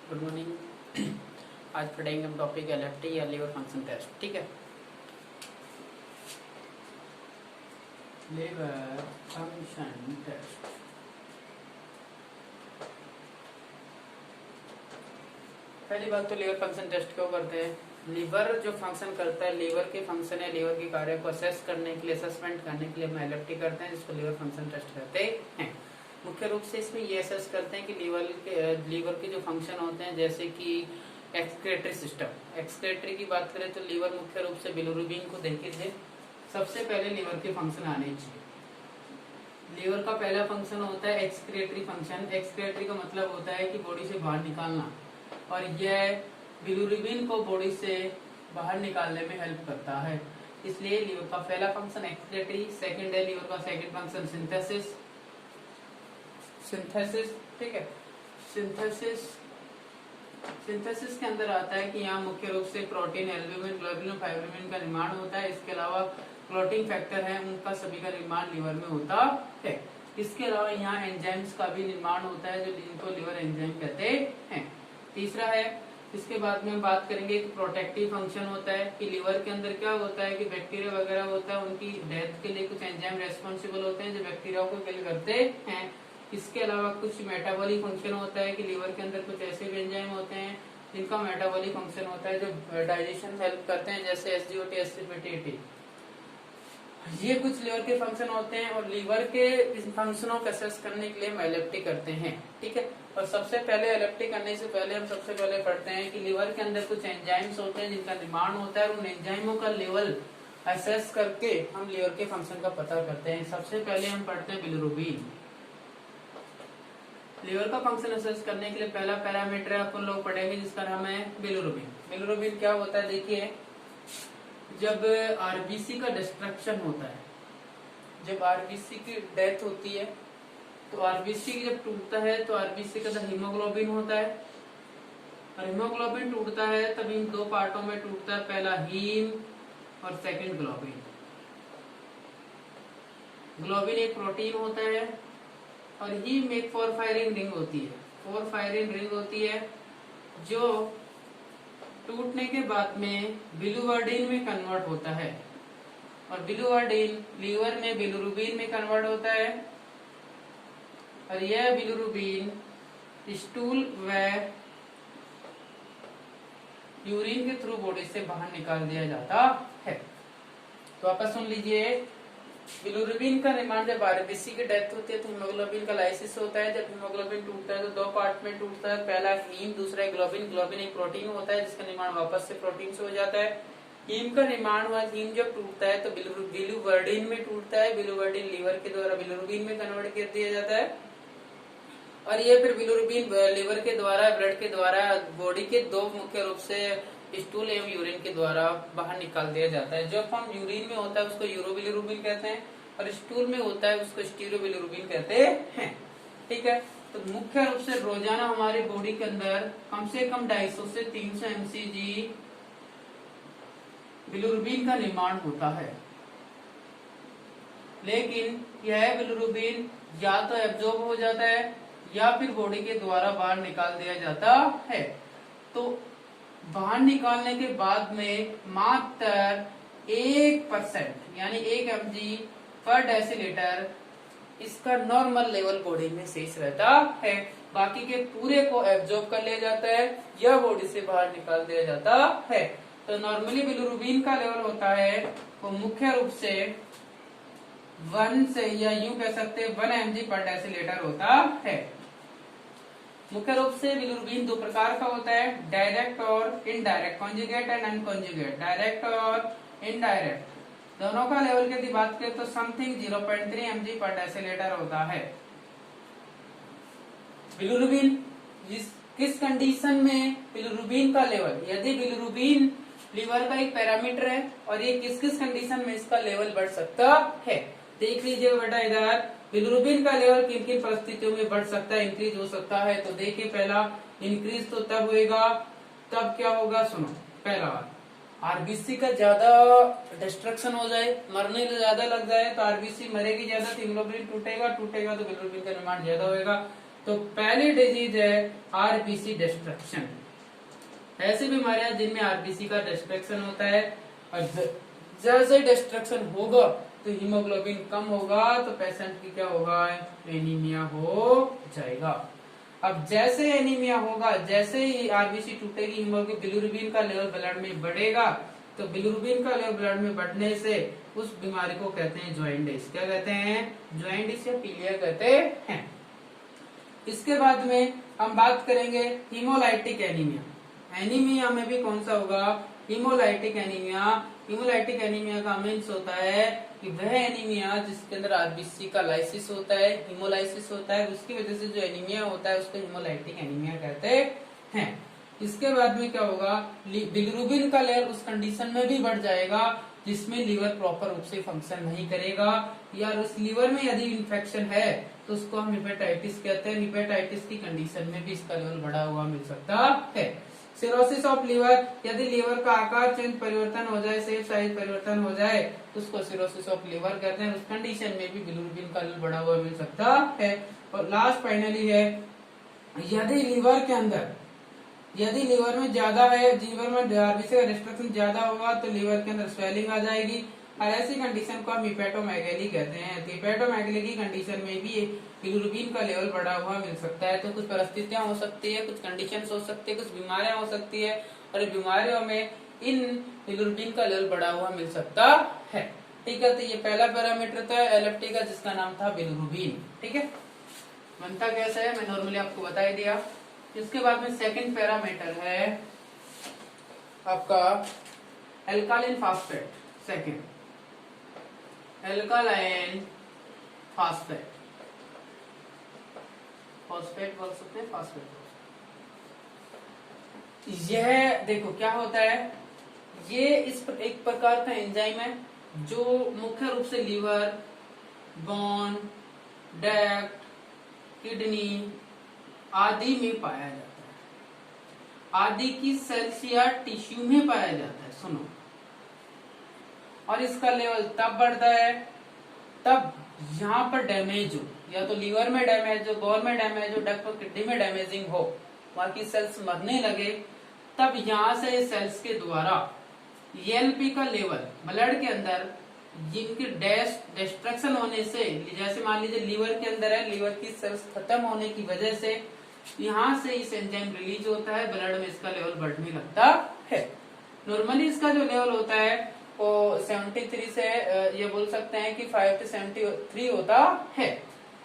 Good morning. आज पढ़ेंगे हम टॉपिक एलएफटी या लीवर फंक्शन टेस्ट। ठीक है, लीवर फंक्शन टेस्ट। पहली बात तो लीवर फंक्शन टेस्ट क्यों करते हैं? लीवर जो फंक्शन करता है, लीवर के फंक्शन है, लीवर के कार्य को असेस करने के लिए, असेसमेंट करने के लिए हम एलएफटी करते हैं, जिसको लीवर फंक्शन टेस्ट कहते हैं। मुख्य रूप से इसमें ये असेस करते हैं कि लीवर के जो फंक्शन होते हैं, जैसे कि एक्सक्रेटरी सिस्टम। एक्सक्रेटरी की बात करें तो लीवर मुख्य रूप से बिलिरुबिन को देखते थे। सबसे पहले लीवर के फंक्शन आने चाहिए। लीवर का पहला फंक्शन होता है एक्सक्रेटरी फंक्शन। एक्सक्रेटरी का मतलब होता है कि बॉडी से बाहर निकालना, और यह बिलिरुबिन को बॉडी से बाहर निकालने में हेल्प करता है। इसलिए लीवर का पहला फंक्शन एक्सक्रेटरी। सेकंड है लीवर का सेकंड फंक्शन सिंथेसिस। ठीक है, सिंथेसिस के अंदर आता है कि यहाँ मुख्य रूप से प्रोटीन, एल्ब्यूमिन, ग्लोबुलिन, फाइब्रोमिन का निर्माण होता है। इसके अलावा क्लोटिंग फैक्टर है, उनका सभी का निर्माण लीवर में होता है। इसके अलावा यहाँ एंजाइम्स का भी निर्माण होता है, जो जिनको लीवर एंजाइम कहते हैं। तीसरा है, इसके बाद में हम बात करेंगे कि प्रोटेक्टिव फंक्शन होता है कि लीवर के अंदर क्या होता है कि बैक्टीरिया वगैरह होता है, उनकी डेथ के लिए कुछ एंजाइम रेस्पॉन्सिबल होते हैं जो बैक्टीरिया को किल करते हैं। इसके अलावा कुछ मेटाबॉलिक फंक्शन होता है कि लीवर के अंदर कुछ ऐसे भी एंजाइम होते हैं जिनका मेटाबॉलिक फंक्शन होता है जो डाइजेशन में हेल्प करते हैं, जैसे एसजीओटी, एससीपीटी। ये कुछ लीवर के फंक्शन होते हैं, और लीवर के इन फंक्शनों को असेस करने के लिए हम एलएफटी करते हैं। ठीक है, और सबसे पहले एलएफटी करने से पहले हम सबसे पहले पढ़ते हैं कि लीवर के अंदर कुछ एंजाइम्स होते हैं जिनका निर्माण होता है, और उन एंजाइमों का लेवल असेस करके हम लीवर के फंक्शन का पता करते हैं। सबसे पहले हम पढ़ते हैं बिलिरुबिन। लीवर का फंक्शन असेस करने के लिए पहला पैरामीटर अपन लोग पढ़ेंगे जिसका नाम है बिलिरुबिन। बिलिरुबिन क्या होता है? देखिए, जब आरबीसी का डिस्ट्रक्शन होता है, जब आरबीसी की डेथ होती है, तो आरबीसी जब टूटता है तो आरबीसी का हीमोग्लोबिन होता है, और हीमोग्लोबिन टूटता है तब इन दो पार्टों में टूटता है, पहला हीम और सेकंड ग्लोबिन। ग्लोबिन एक प्रोटीन होता है, और हीम एक फोरफायरिन रिंग होती है। फोरफायरिन रिंग होती है जो टूटने के बाद में बिलिरुबिन में कन्वर्ट होता है, और बिलिरुबिन लीवर में बिलिरुबिन में कन्वर्ट होता है, और यह बिलिरुबिन स्टूल व यूरिन के थ्रू बॉडी से बाहर निकाल दिया जाता है। तो आप सुन लीजिए, बिलिरुबिन का निर्माण जब आरबीसी की डेथ होती है तो हीमोग्लोबिन का लाइसिस होता है। जब हीमोग्लोबिन टूटता है तो दो पार्ट में टूटता है, पहला हीम, दूसरा ग्लोबिन। ग्लोबिन एक प्रोटीन होता है जिसका निर्माण वापस से प्रोटीन से हो जाता है। हीम का निर्माण हुआ, हीम जब टूटता है तो बिलिरुबिन में टूटता है। बिलिरुबिन लीवर के द्वारा बिलिरुबिन में कन्वर्ट कर दिया जाता है, और ये फिर बिलिरुबिन लीवर के द्वारा, ब्लड के द्वारा बॉडी के दो मुख्य रूप से स्टूल एवं यूरिन के द्वारा बाहर निकाल दिया जाता है। जो फॉर्म यूरिन में होता है उसको यूरोबिलिरुबिन कहते हैं, और स्टूल में होता है उसको स्टीरोबिलिरुबिन कहते हैं। ठीक है, तो मुख्य रूप से रोजाना हमारी बॉडी के अंदर कम से कम 250 से 300 mcg बिलिरुबिन का निर्माण होता है, लेकिन यह बिलिरुबिन या तो एब्जॉर्ब हो जाता है या फिर बॉडी के द्वारा बाहर निकाल दिया जाता है। तो बाहर निकालने के बाद में मात्र 1% यानी 1 mg पर डेसीलीटर इसका नॉर्मल लेवल बॉडी में शेष रहता है। बाकी के पूरे को एब्जॉर्ब कर लिया जाता है या बॉडी से बाहर निकाल दिया जाता है। तो नॉर्मली बिलिरुबिन का लेवल होता है वो मुख्य रूप से 1 से, या यूं कह सकते हैं 1 mg पर डेसीलीटर होता है। मुख्य रूप से बिलिरुबिन दो प्रकार का होता है, डायरेक्ट और इनडायरेक्ट, कॉन्जुगेट एंड अनकॉन्जुगेट। डायरेक्ट और इनडायरेक्ट दोनों का लेवल की बात करें तो समथिंग 0.3 mg पर डेसीलीटर होता है। बिलिरुबिन किस कंडीशन में बिलिरुबिन का लेवल, यदि बिलिरुबिन लीवर का एक पैरामीटर है और ये किस किस कंडीशन में इसका लेवल बढ़ सकता है, देख लीजिए बेटा इधर। बिलिरुबिन का लेवल किन किन परिस्थितियों में बढ़ सकता है, इंक्रीज हो सकता है। तो देखिए, पहला इंक्रीज तो तब होएगा, तब क्या होगा, सुनो। पहला, आरबीसी का ज्यादा डिस्ट्रक्शन हो जाए, मरने ज्यादा लग जाए तो आरबीसी मरेगी ज्यादा, तो हीमोग्लोबिन टूटेगा तो बिलिरुबिन का निर्माण ज्यादा होगा। तो पहली डिजीज है आरबीसी डिस्ट्रक्शन। ऐसी बीमारियां जिनमें आरबीसी का डिस्ट्रक्शन होता है, और जैसे डिस्ट्रक्शन होगा तो हीमोग्लोबिन कम होगा, तो पेशेंट की क्या होगा, एनीमिया हो जाएगा। अब जैसे एनीमिया होगा, जैसे ही आरबीसी टूटेगी, बिलिरुबिन का लेवल ब्लड में बढ़ेगा, तो बिलिरुबिन का लेवल ब्लड में बढ़ने से उस बीमारी को कहते हैं जॉइंडिस। क्या कहते हैं, जॉइंडिस या पीलिया कहते हैं। इसके बाद में हम बात करेंगे हीमोलाइटिक एनीमिया। एनीमिया में भी कौन सा होगा, हीमोलाइटिक एनीमिया। हीमोलाइटिक एनीमिया का मीन्स होता है कि वह एनीमिया जिसके अंदर आरबीसी का लाइसिस होता है, हीमोलाइसिस होता है, उसकी वजह से जो एनीमिया होता है उसको हीमोलाइटिक एनीमिया कहते हैं। इसके बाद में क्या होगा, बिलिरुबिन का लेवल उस कंडीशन में भी बढ़ जाएगा जिसमें लीवर प्रॉपर रूप से फंक्शन नहीं करेगा, या उस लीवर में यदि इन्फेक्शन है तो उसको हम हिपेटाइटिस कहते हैं। हिपेटाइटिस की कंडीशन में भी इसका लेवल बढ़ा हुआ मिल सकता है। सिरोसिस ऑफ लीवर, यदि लीवर का आकार चेंज परिवर्तन हो जाए, शेप साइज परिवर्तन हो जाए, तो उसको सिरोसिस ऑफ लीवर कहते हैं। उस कंडीशन में भी बिलिरुबिन का लेवल बढ़ा हुआ मिल सकता है। और लास्ट फाइनली है, यदि लीवर में ज्यादा है, लीवर में आरबीसी का डिस्ट्रक्शन ज्यादा होगा तो लीवर के अंदर स्वेलिंग आ जाएगी, और ऐसी कंडीशन को हम हिपेटोमेगैली कहते हैं। तो हिपेटोमेगैली की कंडीशन में भी बिलिरुबिन का लेवल बढ़ा हुआ मिल सकता है। तो कुछ परिस्थितियां हो सकती है, कुछ कंडीशंस हो सकती है, कुछ बीमारियां हो सकती है, और इन बीमारियों में इन बिलिरुबिन का लेवल बढ़ा हुआ मिल सकता है। ठीक है, तो ये पहला पैरामीटर था एलएफटी का जिसका नाम था बिलिरुबिन। ठीक है, बनता कैसे है मैं नॉर्मली आपको बता ही दिया। इसके बाद में सेकंड पैरामीटर है आपका alkaline phosphate. Second alkaline phosphate, phosphate बोल सकते हैं, फास्फेट। यह देखो क्या होता है, ये एक प्रकार का एंजाइम है जो मुख्य रूप से लीवर, बोन, डक्ट, किडनी आदि में पाया जाता है, आदि की सेल्स या टिश्यू में पाया जाता है। सुनो, और इसका लेवल तब बढ़ता है तब यहाँ पर डैमेज हो, या तो लीवर में डैमेज हो, बोन में डैमेज हो, डक्ट और किडनी में डैमेजिंग हो, वहां की सेल्स मरने लगे, तब यहाँ से सेल्स के द्वारा एएलपी का लेवल ब्लड के अंदर जिनके डिस्ट्रक्शन होने से, जैसे मान लीजिए लीवर के अंदर है, लीवर की सेल्स खत्म होने की वजह से यहाँ से इस एंजाइम रिलीज होता है, ब्लड में इसका लेवल बढ़ने लगता है। नॉर्मली इसका जो लेवल होता है वो 73 से ये बोल सकते हैं कि 5 to 73 होता है।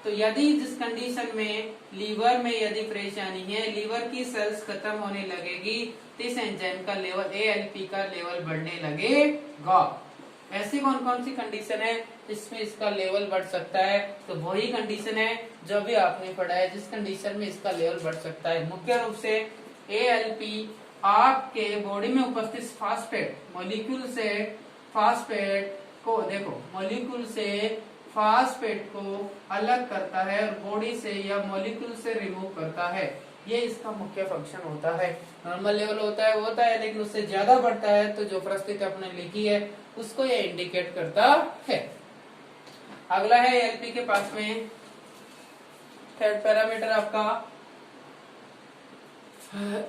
तो यदि जिस कंडीशन में लीवर में यदि परेशानी है, लीवर की सेल्स खत्म होने लगेगी, तो इस एंजाइम का लेवल एएलपी का लेवल बढ़ने लगेगा। ऐसी कौन कौन सी कंडीशन है जिसमें इसका लेवल बढ़ सकता है, तो वही कंडीशन है जो भी आपने पढ़ा है, जिस कंडीशन में इसका लेवल बढ़ सकता है। मुख्य रूप से एएलपी आपके बॉडी में उपस्थित फास्फेट मॉलिक्यूल से फास्फेट को, देखो मॉलिक्यूल से फास्फेट को अलग करता है और बॉडी से या मॉलिक्यूल से रिमूव करता है। ये इसका मुख्य फंक्शन होता है। नॉर्मल लेवल होता है, लेकिन उससे ज्यादा बढ़ता है तो जो परिस्थिति आपने लिखी है उसको ये इंडिकेट करता है। अगला है एलपी के पास में थर्ड पैरामीटर आपका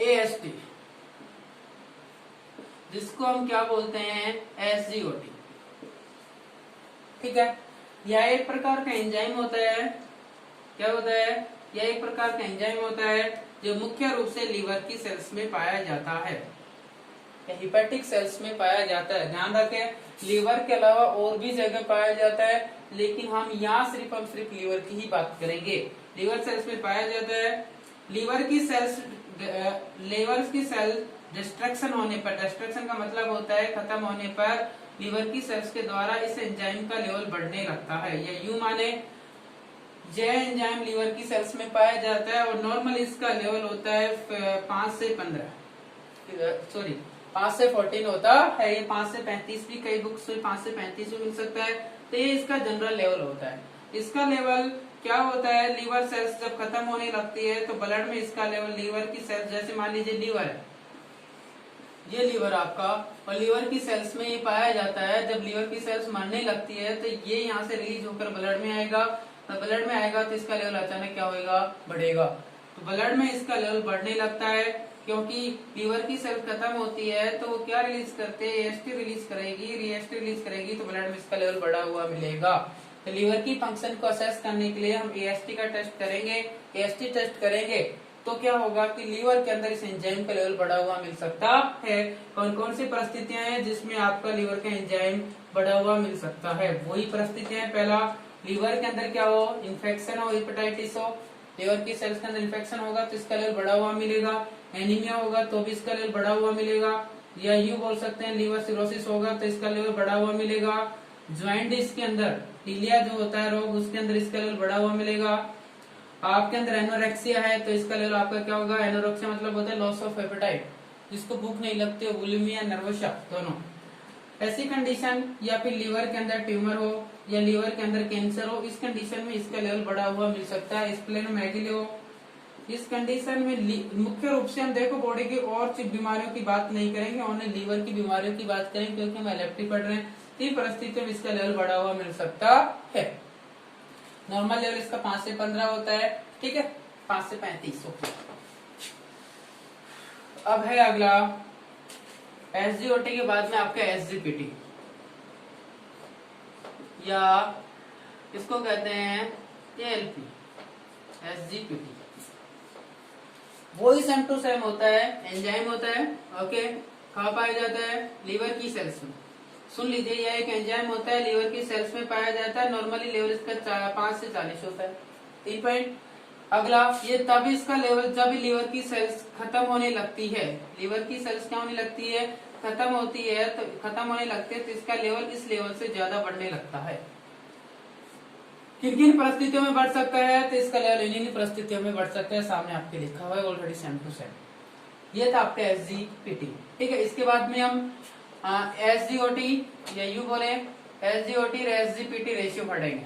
एएसटी, जिसको हम क्या बोलते हैं, एसजीओटी। ठीक है, यह एक प्रकार का एंजाइम होता है। क्या होता है, यह एक प्रकार का एंजाइम होता है जो मुख्य रूप से लीवर की सेल्स में पाया जाता है, हिपेटिक सेल्स में पाया जाता है। ध्यान रखें, लीवर के अलावा और भी जगह पाया जाता है, लेकिन हम यहाँ सिर्फ लीवर की ही बात करेंगे। लीवर सेल्स में पाया जाता है। लीवर की सेल डिस्ट्रक्शन होने पर, डिस्ट्रक्शन का मतलब होता है खत्म होने पर, लीवर की सेल्स के द्वारा इस एंजाइम का लेवल बढ़ने लगता है। या यूं माने, यह एंजाइम लीवर की सेल्स में पाया जाता है और नॉर्मल इसका लेवल होता है 5 से 14 होता है। ये 5 से 35 भी, कई बुक्स में 5 से 35 भी मिल सकता है। तो ये इसका जनरल लेवल होता है। इसका लेवल क्या होता है, लीवर सेल्स जब खत्म होने लगती है तो ब्लड में इसका लेवल, लीवर की सेल्स, जैसे मान लीजिए लीवर है, ये लीवर आपका, और लीवर की सेल्स में ये पाया जाता है। जब लीवर की सेल्स मरने लगती है तो ये यहाँ से रिलीज होकर ब्लड में आएगा, तो ब्लड में आएगा तो इसका लेवल अचानक क्या होगा, बढ़ेगा। तो ब्लड में इसका लेवल बढ़ने लगता है क्योंकि लीवर की सेल खत्म होती है तो वो क्या रिलीज करते हैं, एएसटी रिलीज करेगी, एएसटी रिलीज करेगी तो ब्लड में इसका लेवल बढ़ा हुआ मिलेगा। तो लीवर की फंक्शन को असेस करने के लिए हम एएसटी का टेस्ट करेंगे। एएसटी टेस्ट करेंगे तो क्या होगा कि लीवर के अंदर इस एंजाइम का लेवल बढ़ा हुआ मिल सकता है। कौन कौन सी परिस्थितियां हैं जिसमें आपका लीवर का एंजाइम बढ़ा हुआ मिल सकता है, वही परिस्थितियां हैं। पहला, लीवर के अंदर क्या हो, इन्फेक्शन हो, हेपेटाइटिस हो, लीवर की सेल्स के अंदर इन्फेक्शन होगा तो इसका लेवल बढ़ा हुआ मिलेगा। एनीमिया होगा तो भी इसका लेवल बढ़ा हुआ मिलेगा। या यूं बोल सकते हैं लीवर सिरोसिस होगा तो इसका लेवल बढ़ा हुआ मिलेगा। ज्वाइंटिस के अंदर पीलिया जो होता है रोग, उसके अंदर इसका लेवल बढ़ा हुआ मिलेगा। आपके अंदर एनोरेक्सिया है तो इसका लेवल आपका क्या होगा, एनोरेक्सिया मतलब होता है लॉस ऑफ एपेटाइट, जिसको भूख नहीं लगती, बुलिमिया, नर्वोसा दोनों। ऐसी कंडीशन, या फिर लीवर के अंदर ट्यूमर हो या लीवर के अंदर कैंसर हो, इस कंडीशन में इसका लेवल बढ़ा हुआ मिल सकता है। स्प्लेनोमेगाली हो, इस कंडीशन में मुख्य रूप से हम देखो बॉडी की और बीमारियों की बात नहीं करेंगे, ओनली लीवर की बीमारियों की बात करेंगे क्योंकि हम एलएफटी पढ़ रहे हैं। तीन परिस्थितियों में इसका लेवल बढ़ा हुआ मिल सकता है। नॉर्मल लेवल इसका 5 से 15 होता है, ठीक है, 5 से 35 होता है। अब है अगला एसजीओटी के बाद में आपका एसजीपीटी, या इसको कहते हैं एएलपी, एसजीपीटी। वही सेम टू सेम होता है, एंजाइम होता है, ओके। कहाँ पाया जाता है, लीवर की सेल्स में। सुन लीजिए, यह एक एंजाइम होता है, लीवर की सेल्स में पाया जाता है। नॉर्मली लेवल इसका 5 से 40 होता है। 3 पॉइंट। अगला, ये तब इसका लेवल जब लीवर की सेल्स खत्म होने लगती है। लीवर की सेल्स क्या होने लगती है, खत्म होती है, तो खत्म होने लगती है तो इसका लेवल इस लेवल से ज्यादा बढ़ने लगता है। किन किन परिस्थितियों में बढ़ सकता है, तो इसका लेवल इन परिस्थितियों में बढ़ सकता है, सामने आपके लिखा हुआ है ऑलरेडी सेम टू सेम। ये था आपका एसजीपीटी, ठीक है। इसके बाद में हम एसजीओटी या यू बोले एसजीओटी और एसजीपीटी रेशियो पढ़ेंगे।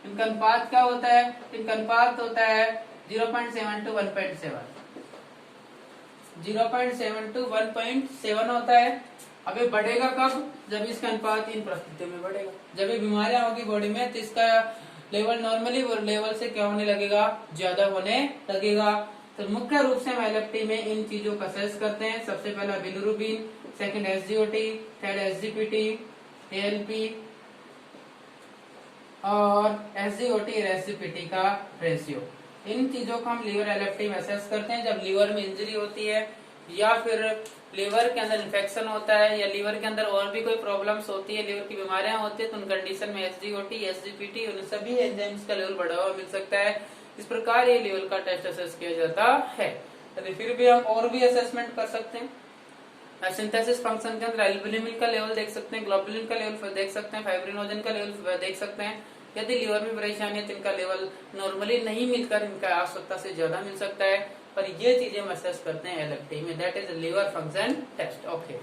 इनका अनुपात क्या होता है, इनका अनुपात होता है 0.7 to 1.7, 0.7 to 1.7 होता है। अबे बढ़ेगा कब, जब इसका अनुपात इन परिस्थितियों में बढ़ेगा। जब ये बीमारियां होगी बॉडी में तो इसका लेवल नॉर्मली लेवल से क्या होने लगेगा, ज्यादा होने लगेगा। तो मुख्य रूप से हम एलएफटी में इन चीजों का असेस करते हैं। सबसे पहला bilirubin, second SGOT, third SGPT, ALP और एसजीओटी और एसजीपीटी का रेशियो। इन चीजों को हम लीवर एलएफटी में असेस करते हैं जब लीवर में इंजरी होती है या फिर लीवर के अंदर इन्फेक्शन होता है या लीवर के अंदर और भी कोई प्रॉब्लम्स होती है, लीवर की बीमारियां होती है, तो उन कंडीशन में एसजीओटी, एसजीपीटी उन सभी एंजाइम्स का लेवल बढ़ा हुआ मिल सकता है। इस प्रकार ये लेवल का टेस्ट असेस किया जाता है। तो फिर भी हम और भी असेसमेंट कर सकते हैं। सिंथेसिस फंक्शन के अंदर एल्बुमिन का लेवल देख सकते हैं, ग्लोबुलिन का लेवल देख सकते हैं, फाइब्रिनोजन का लेवल देख सकते हैं। यदि लीवर में परेशानी है तो इनका लेवल नॉर्मली नहीं मिलकर इनका आवश्यकता से ज्यादा मिल सकता है। पर ये चीजें हम असेस करते हैं एलएफटी में, that is liver function test, okay.